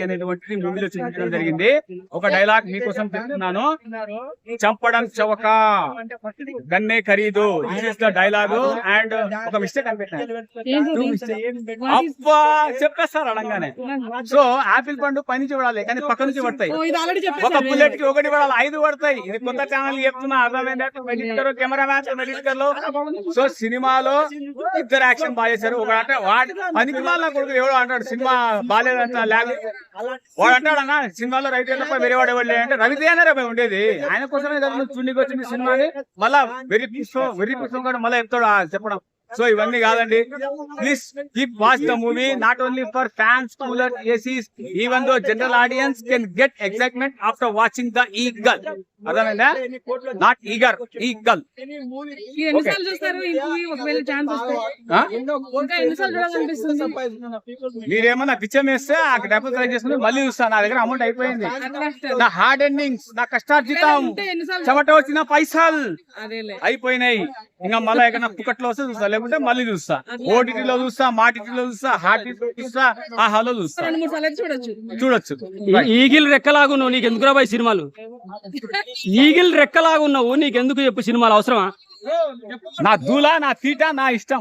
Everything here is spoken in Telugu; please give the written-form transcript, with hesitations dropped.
అనేటువంటిది మూవీలో చూపించడం జరిగింది. ఒక డైలాగ్ మీకోసం చెప్తున్నాను. చంపడం చవక గన్నే ఖరీదు, this is the dialogue. And ఒక మిస్టేక్ అబ్బా చెప్పేస్తారు అనగానే. సో ఆపిల్ పండు పని చూడాలి కానీ పక్క నుంచి పడతాయి. ఒక బుల్లెట్ కి ఒకటి పడాలి, 5 పడతాయి. ఇది కొత్త ఛానల్ చెప్తున్నా, అర్థమైంది. కెమెరా మ్యాన్ మెడికల్ లో. సో సినిమాలో ఇద్దరు యాక్షన్ బాగా చేశారు. ఒక అంటే వాడి పనికి వాళ్ళ కొడుకు ఎవడో అంటాడు సినిమా బాగాలేదంట, వాడు అంటాడు అన్న సినిమాలో రవితేజ తప్ప వేరే వాడు ఎవరు లేదంటే రవితేజ ఉండేది, ఆయన కోసమే కదా చుండికి వచ్చింది సినిమాని. మళ్ళా వెర్రి పుష్పం కూడా మళ్ళీ చెప్తాడు చెప్పడం. సో ఇవన్నీ కాదండి, please keep watch the movie. Not only for fans, cooler, ACs, even though general audiences can get excitement after watching the Eagle. అర్థమైందా? Not eager, Eagle. మీరేమన్నా పిచ్చం వేస్తే ఆ డబ్బులు ట్రై చేసుకుని మళ్ళీ చూస్తాను. నా దగ్గర అమౌంట్ అయిపోయింది. నా హార్డ్ ఎండింగ్స్, నా కష్టార్జితం, చెమట వచ్చిన పైసలు అయిపోయినాయి. ఇంకా మళ్ళీ ఎక్కడ పుకట్లో వస్తే చూస్తా, లేకుంటే మళ్ళీ చూస్తా. ఓటీటీలో చూస్తా, మాటీటీలో చూస్తా, హార్టీలో చూస్తా, ఆహాలో చూస్తా, చూడొచ్చు. ఈగిల్ రెక్కలాగున్నావు, నీకు ఎందుకు రాబాయి సినిమాలు? ఈగిల్ రెక్కలాగున్నావు, నీకెందుకు చెప్పు సినిమాలు అవసరమా? నా దూల, నా తీట, నా ఇష్టం.